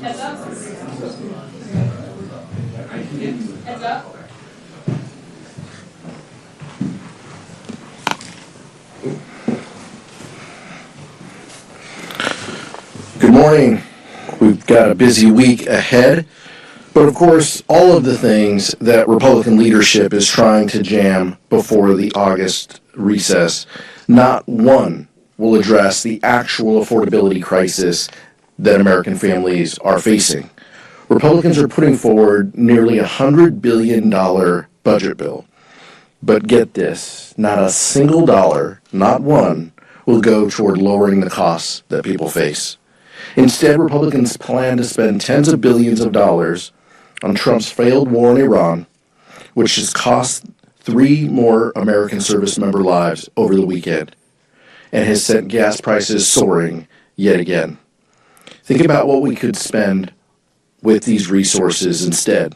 Heads up. Heads up. Good morning. We've got a busy week ahead, but of course, all of the things that Republican leadership is trying to jam before the August recess, not one will address the actual affordability crisis that American families are facing. Republicans are putting forward nearly $100 billion budget bill. But get this, not a single dollar, not one, will go toward lowering the costs that people face. Instead, Republicans plan to spend tens of billions of dollars on Trump's failed war in Iran, which has cost 3 more American service member lives over the weekend and has sent gas prices soaring yet again. Think about what we could spend with these resources instead.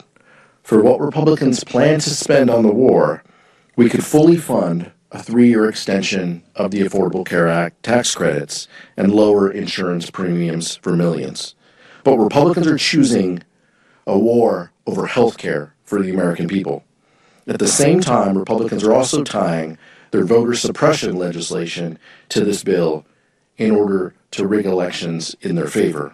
For what Republicans plan to spend on the war, we could fully fund a 3-year extension of the Affordable Care Act tax credits and lower insurance premiums for millions. But Republicans are choosing a war over health care for the American people. At the same time, Republicans are also tying their voter suppression legislation to this bill in order to rig elections in their favor.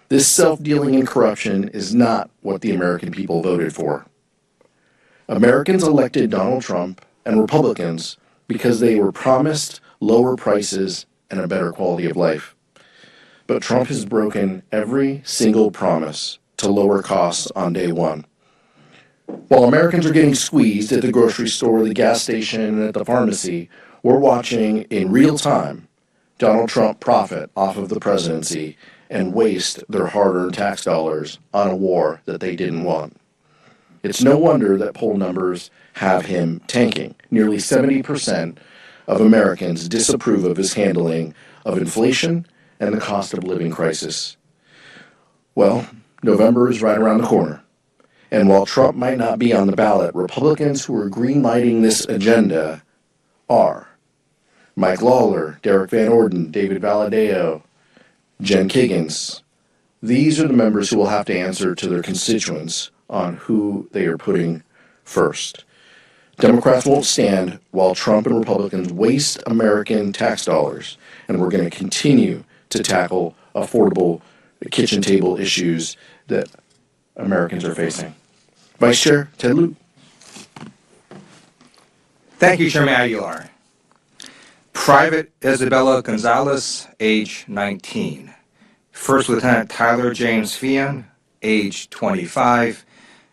This self-dealing in corruption is not what the American people voted for. Americans elected Donald Trump and Republicans because they were promised lower prices and a better quality of life. But Trump has broken every single promise to lower costs on day one. While Americans are getting squeezed at the grocery store, the gas station, and at the pharmacy, we're watching in real time Donald Trump profit off of the presidency and waste their hard-earned tax dollars on a war that they didn't want. It's no wonder that poll numbers have him tanking. Nearly 70% of Americans disapprove of his handling of inflation and the cost of living crisis. Well, November is right around the corner. And while Trump might not be on the ballot, Republicans who are greenlighting this agenda are Mike Lawler, Derek Van Orden, David Valadao, Jen Kiggins. These are the members who will have to answer to their constituents on who they are putting first. Democrats won't stand while Trump and Republicans waste American tax dollars, and we're going to continue to tackle affordable kitchen table issues that Americans are facing. Vice Chair Ted Lieu. Thank you, Chairman Aguilar. Private Isabella Gonzalez, age 19. First Lieutenant Tyler James Fian, age 25.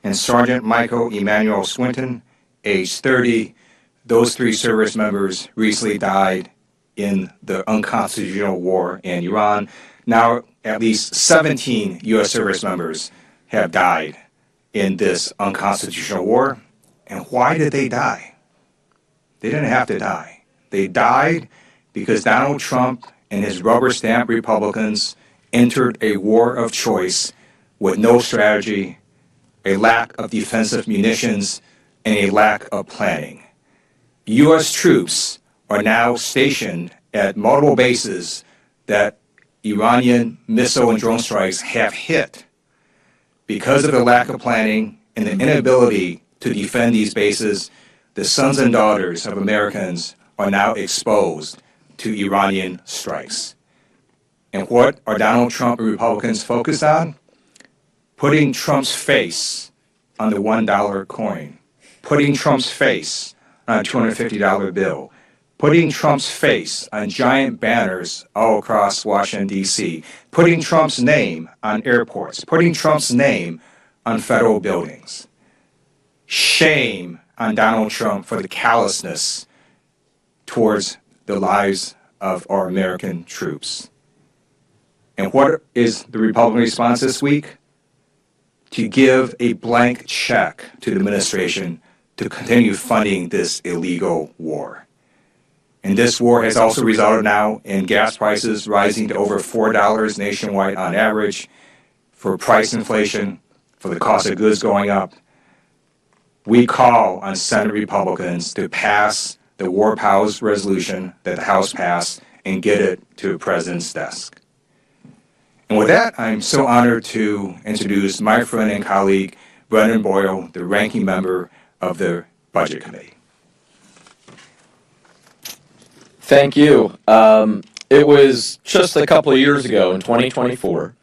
And Sergeant Michael Emmanuel Swinton, age 30. Those 3 service members recently died in the unconstitutional war in Iran. Now, at least 17 U.S. service members have died in this unconstitutional war. And why did they die? They didn't have to die. They died because Donald Trump and his rubber stamp Republicans entered a war of choice with no strategy, a lack of defensive munitions, and a lack of planning. U.S. troops are now stationed at multiple bases that Iranian missile and drone strikes have hit. Because of the lack of planning and the inability to defend these bases, the sons and daughters of Americans are now exposed to Iranian strikes. And what are Donald Trump and Republicans focused on? Putting Trump's face on the $1 coin, putting Trump's face on a $250 bill, putting Trump's face on giant banners all across Washington, D.C., putting Trump's name on airports, putting Trump's name on federal buildings. Shame on Donald Trump for the callousness towards the lives of our American troops. And what is the Republican response this week? To give a blank check to the administration to continue funding this illegal war. And this war has also resulted now in gas prices rising to over $4 nationwide on average, for price inflation, for the cost of goods going up. We call on Senate Republicans to pass the War Powers resolution that the House passed and get it to the President's desk. And with that, I'm so honored to introduce my friend and colleague, Brendan Boyle, the ranking member of the Budget Committee. Thank you. It was just a couple of years ago in 2024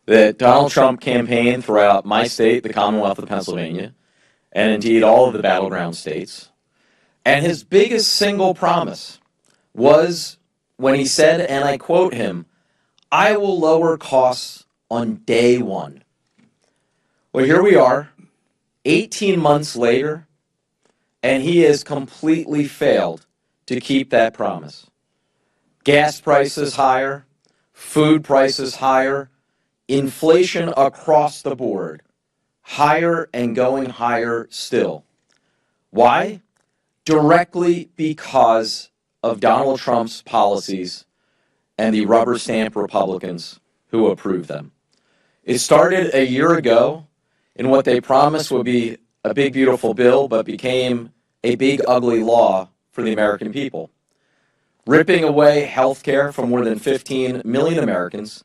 that Donald Trump campaigned throughout my state, the Commonwealth of Pennsylvania, and indeed all of the battleground states. And his biggest single promise was when he said, and I quote him, "I will lower costs on day one." Well, here we are, 18 months later, and he has completely failed to keep that promise. Gas prices higher, food prices higher, inflation across the board, higher and going higher still. Why? Directly because of Donald Trump's policies and the rubber stamp Republicans who approved them. It started a year ago in what they promised would be a big, beautiful bill, but became a big, ugly law for the American people, ripping away health care from more than 15 million Americans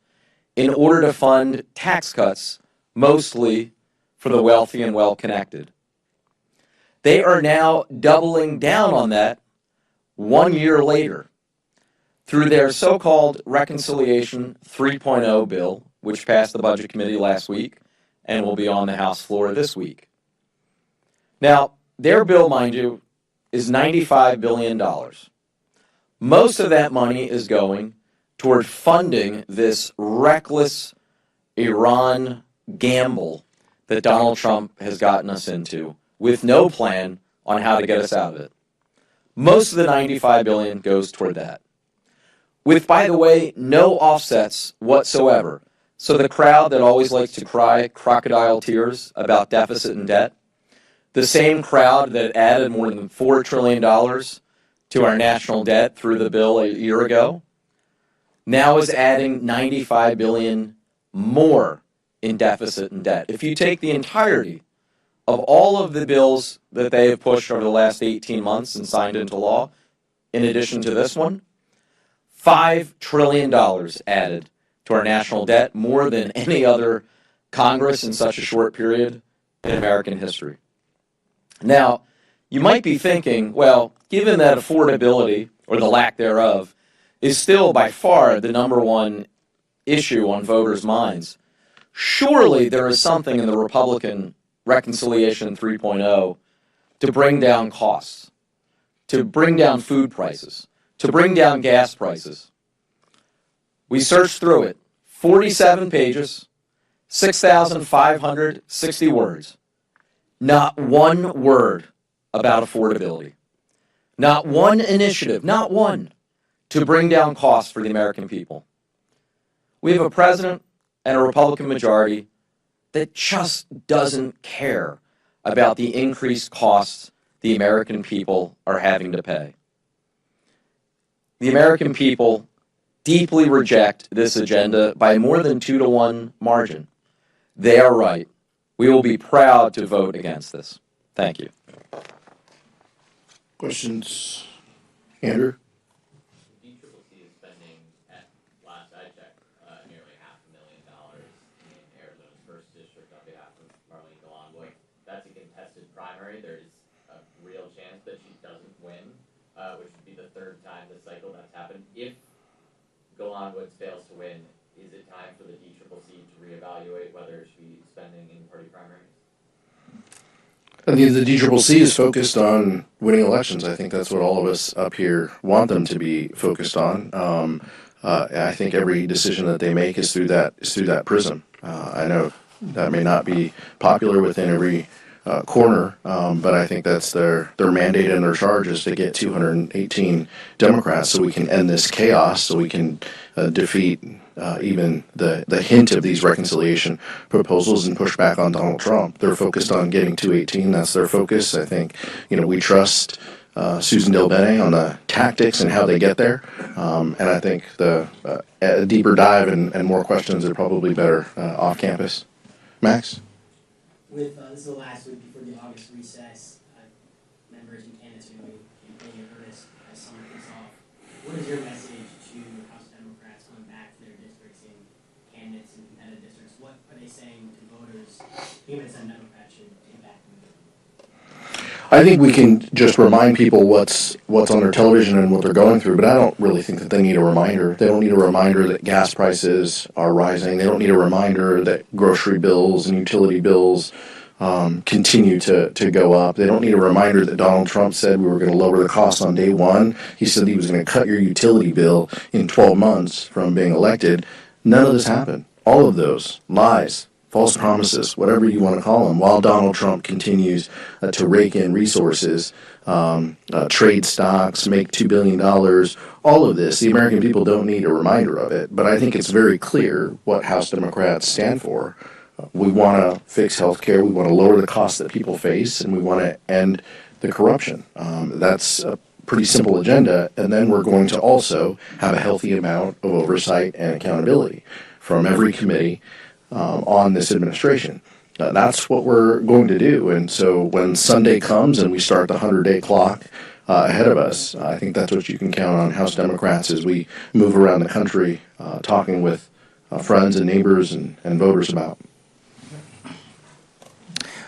in order to fund tax cuts, mostly for the wealthy and well-connected. They are now doubling down on that 1 year later through their so-called Reconciliation 3.0 bill, which passed the Budget Committee last week and will be on the House floor this week. Now, their bill, mind you, is $95 billion. Most of that money is going toward funding this reckless Iran gamble that Donald Trump has gotten us into with no plan on how to get us out of it. Most of the $95 billion goes toward that. With, by the way, no offsets whatsoever. So the crowd that always likes to cry crocodile tears about deficit and debt, the same crowd that added more than $4 trillion to our national debt through the bill a year ago, now is adding $95 billion more in deficit and debt. If you take the entirety of all of the bills that they have pushed over the last 18 months and signed into law, in addition to this one, $5 trillion added to our national debt, more than any other Congress in such a short period in American history. Now, you might be thinking, well, given that affordability, or the lack thereof, is still by far the number one issue on voters' minds, surely there is something in the Republican Reconciliation 3.0 to bring down costs, to bring down food prices, to bring down gas prices. We searched through it, 47 pages, 6,560 words. Not one word about affordability. Not one initiative, not one, to bring down costs for the American people. We have a president and a Republican majority that just doesn't care about the increased costs the American people are having to pay. The American people deeply reject this agenda by more than 2-to-1 margin. They are right. We will be proud to vote against this. Thank you. Questions? Andrew? DCCC is spending, at last I checked, nearly $500,000 in Arizona's first district on behalf of Marlene Galanwood. That's a contested primary. There is a real chance that she doesn't win, which would be the third time this cycle that's happened. If Galanwood fails to win, is it time for the DCCC to reevaluate whether it should be spending in party primaries? I mean, the DCCC is focused on winning elections. I think that's what all of us up here want them to be focused on. I think every decision that they make is through that prism. I know that may not be popular within every corner, but I think that's their mandate and their charge is to get 218 Democrats so we can end this chaos, so we can defeat even the hint of these reconciliation proposals and push back on Donald Trump. They're focused on getting 218. That's their focus. I think, we trust Susan DelBene on the tactics and how they get there. And I think a deeper dive and more questions are probably better off campus. Max? This is the last week before the August recess. Members and candidates are going to be campaigning in earnest as summer kicks off. What is your message to House Democrats going back to their districts and candidates even if some Democrats should take back the move. I think we can just remind people what's on their television and what they're going through, but I don't really think that they need a reminder. They don't need a reminder that gas prices are rising. They don't need a reminder that grocery bills and utility bills continue to go up. They don't need a reminder that Donald Trump said we were going to lower the cost on day one. He said he was going to cut your utility bill in 12 months from being elected. None of this happened. All of those lies, false promises, whatever you want to call them, while Donald Trump continues to rake in resources, trade stocks, make $2 billion, all of this. The American people don't need a reminder of it, but I think it's very clear what House Democrats stand for. We want to fix health care, we want to lower the costs that people face, and we want to end the corruption. That's a pretty simple agenda, and then we're going to also have a healthy amount of oversight and accountability from every committee on this administration. That's what we're going to do. And so when Sunday comes and we start the 100-day clock ahead of us, I think that's what you can count on House Democrats as we move around the country talking with friends and neighbors and voters about.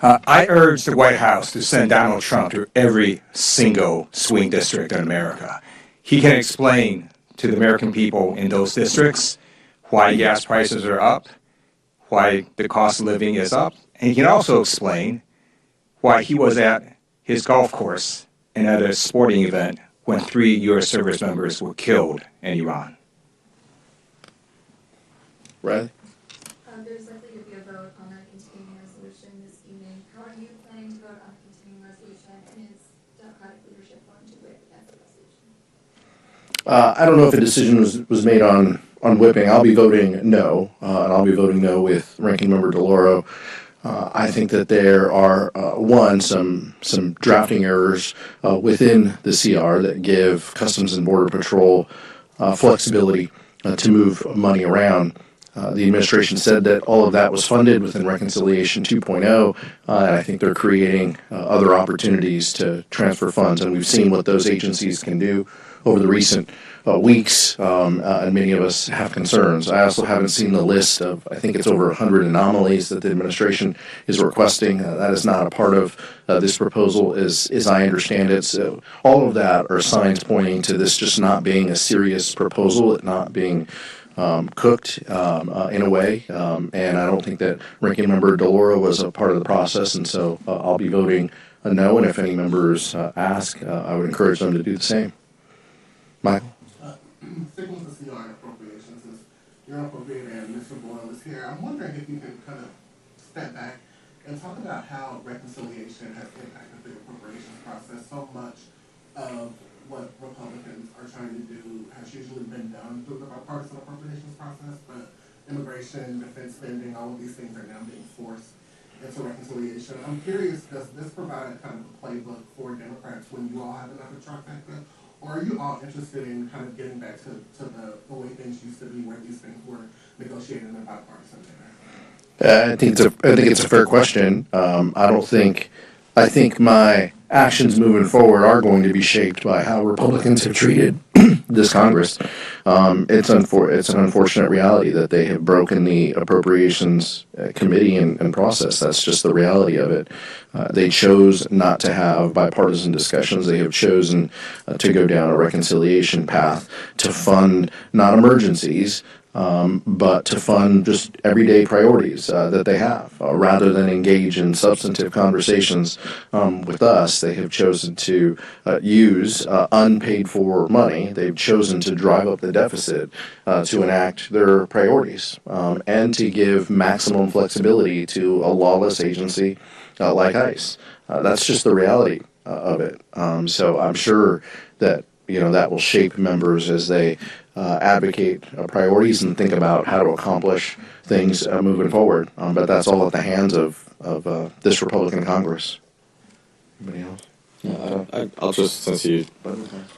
I urge the White House to send Donald Trump to every single swing district in America. He can explain to the American people in those districts why gas prices are up, why the cost of living is up, and he can also explain why he was at his golf course and at a sporting event when 3 U.S. service members were killed in Iran. Riley? There's likely to be a vote on a continuing resolution this evening. How are you planning to vote on a continuing resolution, and is Democratic leadership going to whip against the resolution? I don't know if a decision was made on whipping. I'll be voting no, and I'll be voting no with Ranking Member DeLauro. I think that there are, some drafting errors within the CR that give Customs and Border Patrol flexibility to move money around. The administration said that all of that was funded within Reconciliation 2.0, and I think they're creating other opportunities to transfer funds, and we've seen what those agencies can do over the recent weeks, and many of us have concerns. I also haven't seen the list of, I think it's over 100 anomalies that the administration is requesting. That is not a part of this proposal as I understand it. So all of that are signs pointing to this just not being a serious proposal, it not being cooked in a way, and I don't think that Ranking Member DeLauro was a part of the process, and so I'll be voting no, and if any members ask, I would encourage them to do the same. Michael? Sticking with the CR and appropriations, is you're appropriating and Mr. Boyle is here. I'm wondering if you can kind of step back and talk about how reconciliation has impacted the appropriations process. So much of what Republicans are trying to do has usually been done through the bipartisan appropriations process, but immigration, defense spending, all of these things are now being forced into reconciliation. I'm curious, does this provide kind of a playbook for Democrats when you all have another trifecta? Or are you all interested in kind of getting back to the way things used to be, where these things were negotiated in a bipartisan manner? I think it's a fair question. I think my actions moving forward are going to be shaped by how Republicans have treated this Congress. It's an unfortunate reality that they have broken the Appropriations Committee and process. That's just the reality of it. They chose not to have bipartisan discussions. They have chosen to go down a reconciliation path to fund not emergencies, but to fund just everyday priorities that they have. Rather than engage in substantive conversations with us, they have chosen to use unpaid for money. They've chosen to drive up the deficit to enact their priorities and to give maximum flexibility to a lawless agency like ICE. That's just the reality of it. So I'm sure that that will shape members as they advocate priorities and think about how to accomplish things moving forward. But that's all at the hands of this Republican Congress. Anybody else? I'll just, since you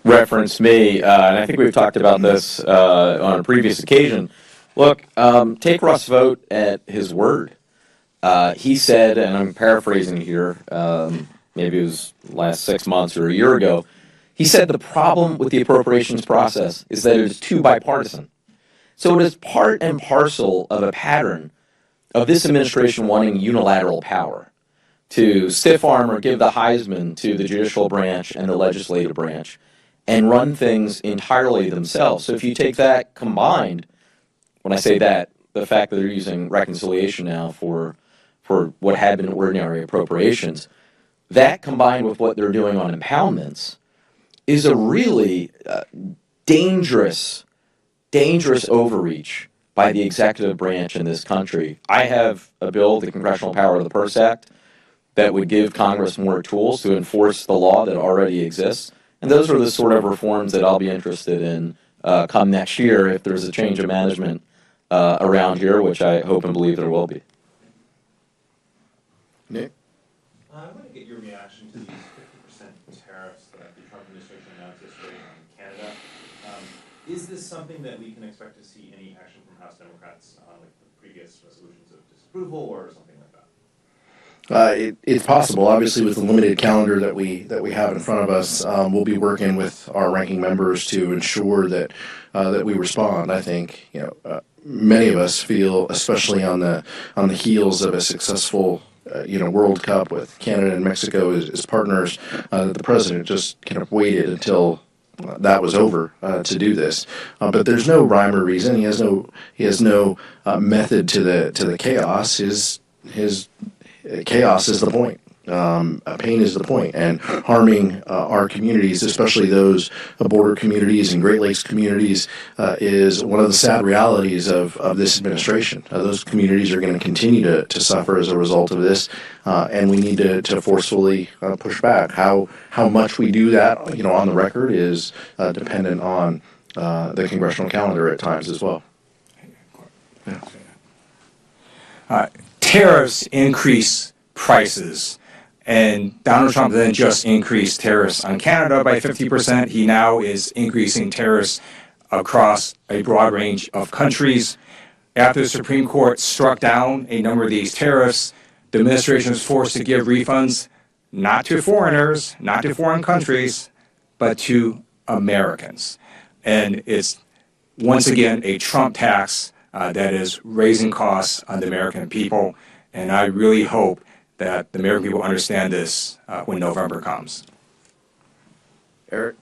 referenced me, and I think we've talked about this on a previous occasion. Look, take Russ Vogt at his word. He said, and I'm paraphrasing here, maybe it was last 6 months or a year ago, he said the problem with the appropriations process is that it is too bipartisan. So it is part and parcel of a pattern of this administration wanting unilateral power to stiff arm or give the Heisman to the judicial branch and the legislative branch and run things entirely themselves. So if you take that combined, when I say that, the fact that they're using reconciliation now for what had been ordinary appropriations, that combined with what they're doing on impoundments is a really dangerous overreach by the executive branch in this country. I have a bill, the Congressional Power of the Purse Act, that would give Congress more tools to enforce the law that already exists. And those are the sort of reforms that I'll be interested in come next year if there's a change of management around here, which I hope and believe there will be. Nick? I want to get your reaction to these 50% tariffs that the Trump administration announced yesterday on Canada. Is this something that we can expect to see any action from House Democrats on like the previous resolutions of disapproval or something like that? It's possible. Obviously, with the limited calendar that we have in front of us, we'll be working with our ranking members to ensure that that we respond. I think many of us feel, especially on the heels of a successful World Cup with Canada and Mexico as partners, that the president just kind of waited until that was over to do this. But there's no rhyme or reason. He has no method to the chaos. His chaos is the point. Pain is the point, and harming our communities, especially those border communities and Great Lakes communities, is one of the sad realities of this administration. Those communities are going to continue to suffer as a result of this, and we need to forcefully push back. How much we do that, on the record, is dependent on the congressional calendar at times as well. Tariffs increase prices. And Donald Trump then just increased tariffs on Canada by 50%. He now is increasing tariffs across a broad range of countries. After the Supreme Court struck down a number of these tariffs, the administration was forced to give refunds not to foreigners, not to foreign countries, but to Americans. And it's, once again, a Trump tax that is raising costs on the American people. And I really hope that the American people understand this when November comes. Eric?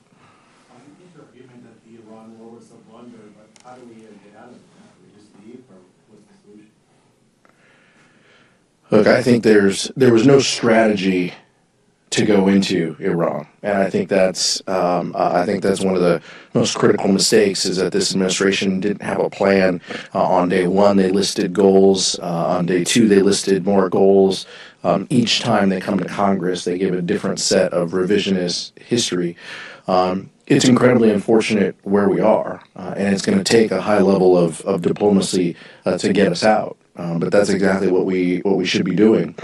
I think the argument that the Iran war was a blunder, but how do we get out of it? We just leave, or what's the solution? Look, I think there was no strategy to go into Iran, and I think that's one of the most critical mistakes, is that this administration didn't have a plan. On day one, they listed goals. On day two, they listed more goals. Each time they come to Congress, they give a different set of revisionist history. It's incredibly unfortunate where we are, and it's going to take a high level of diplomacy to get us out. But that's exactly what we should be doing,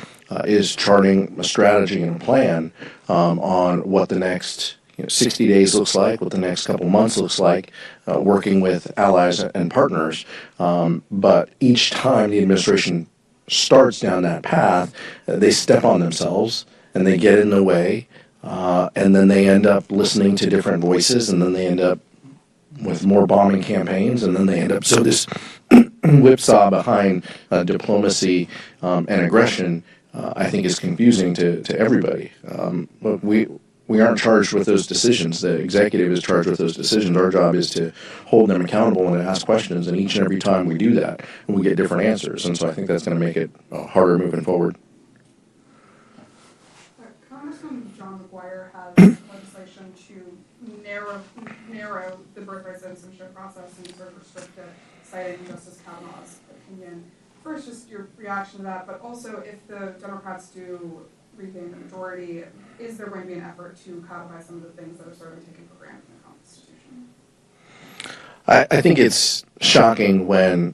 is charting a strategy and a plan on what the next 60 days looks like, what the next couple months looks like, working with allies and partners. But each time the administration starts down that path, they step on themselves and they get in the way, and then they end up listening to different voices, and then they end up with more bombing campaigns, and then they end up, so this whipsaw behind diplomacy and aggression, I think, is confusing to everybody. But we aren't charged with those decisions. The executive is charged with those decisions. Our job is to hold them accountable and to ask questions, and each and every time we do that, we get different answers. And so I think that's going to make it harder moving forward. Congressman John McGuire has legislation to narrow the birthright citizenship process and sort of restrict it, citing Justice Kavanaugh's opinion. First, just your reaction to that, but also if the Democrats do regain the majority, is there going to be an effort to codify some of the things that are sort of taken for granted in the Constitution? I think it's shocking when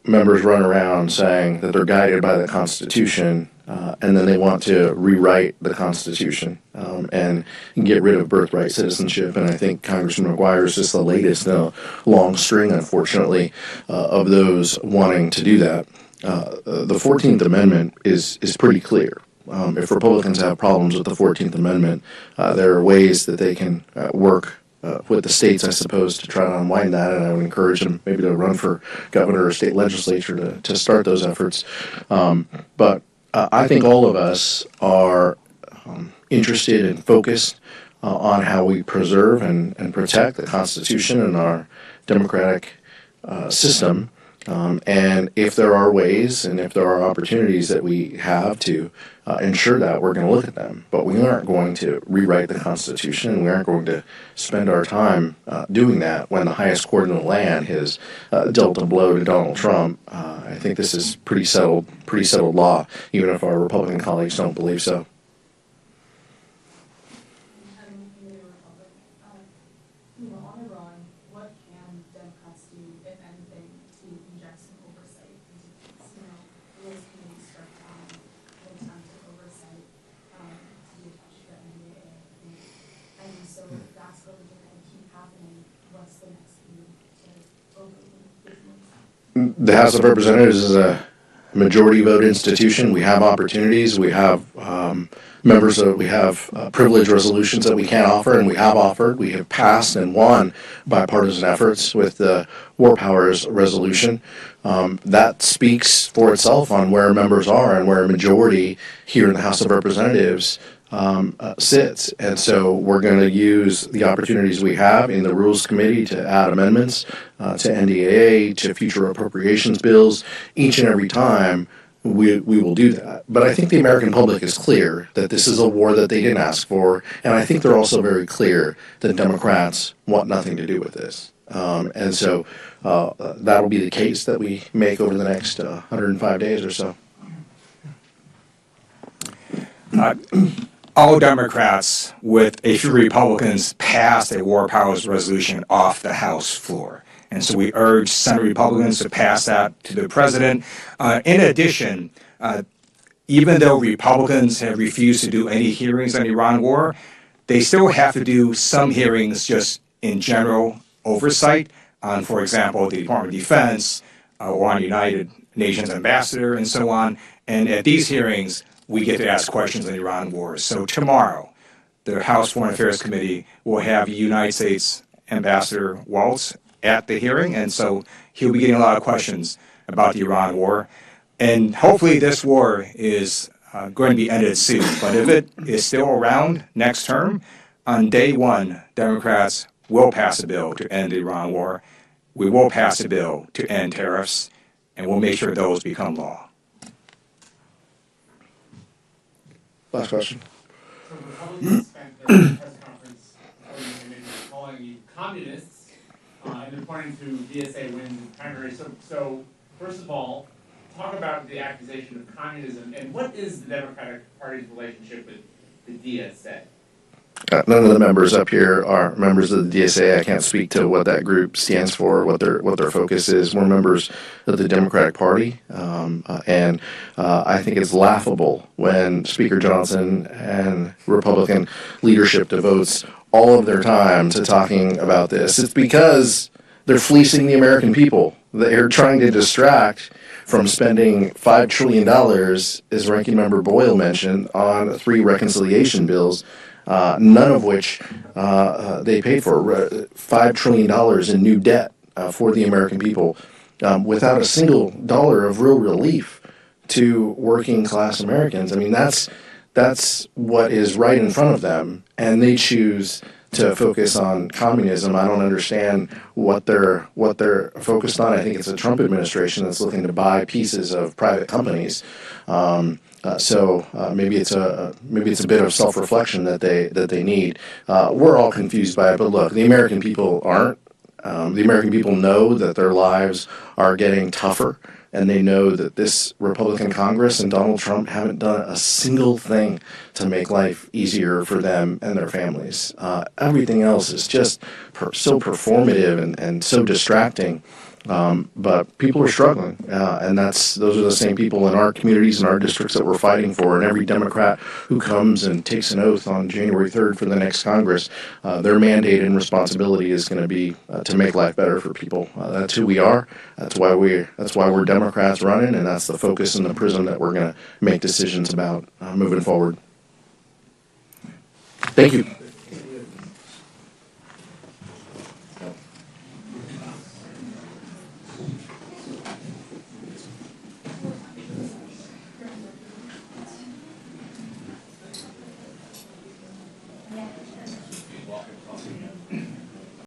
members run around saying that they're guided by the Constitution, and then they want to rewrite the Constitution and get rid of birthright citizenship. And I think Congressman McGuire is just the latest in a long string, unfortunately, of those wanting to do that. The 14th Amendment is pretty clear. If Republicans have problems with the 14th Amendment, there are ways that they can work with the states, I suppose, to try to unwind that, and I would encourage them maybe to run for governor or state legislature to start those efforts. But I think all of us are interested and focused on how we preserve and protect the Constitution and our democratic system. And if there are ways and if there are opportunities that we have to ensure that, we're going to look at them. But we aren't going to rewrite the Constitution, and we aren't going to spend our time doing that when the highest court in the land has dealt a blow to Donald Trump. I think this is pretty settled law, even if our Republican colleagues don't believe so. On Iran, what can Democrats do, if anything, to inject some oversight into things? Rules committee struck down an attempt at oversight to be attached to the NDAA, I think. And so if that's going to kind of keep happening, what's the next move to overcome this? The House of Representatives is a majority vote institution. We have opportunities. We have we have privilege resolutions that we can offer, and we have offered. We have passed and won bipartisan efforts with the War Powers resolution. That speaks for itself on where members are and where a majority here in the House of Representatives sits. And so we're going to use the opportunities we have in the Rules Committee to add amendments to NDAA, to future appropriations bills. Each and every time we will do that. But I think the American public is clear that this is a war that they didn't ask for, and I think they're also very clear that Democrats want nothing to do with this. And so that'll be the case that we make over the next 105 days or so. All Democrats, with a few Republicans, passed a War Powers resolution off the House floor. And so we urge Senate Republicans to pass that to the president. In addition, even though Republicans have refused to do any hearings on the Iran war, they still have to do some hearings just in general oversight on, for example, the Department of Defense or on United Nations ambassador and so on. And at these hearings, we get to ask questions on the Iran war. So tomorrow, the House Foreign Affairs Committee will have United States Ambassador Waltz at the hearing, and so he'll be getting a lot of questions about the Iran war. And hopefully this war is going to be ended soon. But if it is still around next term, on day one, Democrats will pass a bill to end the Iran war. We will pass a bill to end tariffs, and we'll make sure those become law. Last question. So Republicans spent their press conference calling you communists, and they're pointing to DSA wins in primaries. So first of all, talk about the accusation of communism, and what is the Democratic Party's relationship with the DSA? None of the members up here are members of the DSA. I can't speak to what that group stands for, what their focus is. We're members of the Democratic Party, and I think it's laughable when Speaker Johnson and Republican leadership devotes all of their time to talking about this. It's because they're fleecing the American people. They're trying to distract from spending $5 trillion, as Ranking Member Boyle mentioned, on 3 reconciliation bills, none of which they paid for. $5 trillion in new debt for the American people, without a single dollar of real relief to working class Americans. I mean, that's what is right in front of them, and they choose to focus on communism. I don't understand what they're focused on. I think it's a Trump administration that's looking to buy pieces of private companies. So maybe it's a bit of self-reflection that they need. We're all confused by it, but look, the American people aren't. The American people know that their lives are getting tougher, and they know that this Republican Congress and Donald Trump haven't done a single thing to make life easier for them and their families. Everything else is just so performative and so distracting. But people are struggling, and those are the same people in our communities and our districts that we're fighting for. And every Democrat who comes and takes an oath on January 3rd for the next Congress, their mandate and responsibility is going to be to make life better for people. That's who we are. That's why we're Democrats running, and that's the focus and the prism that we're going to make decisions about moving forward. Thank you. Welcome,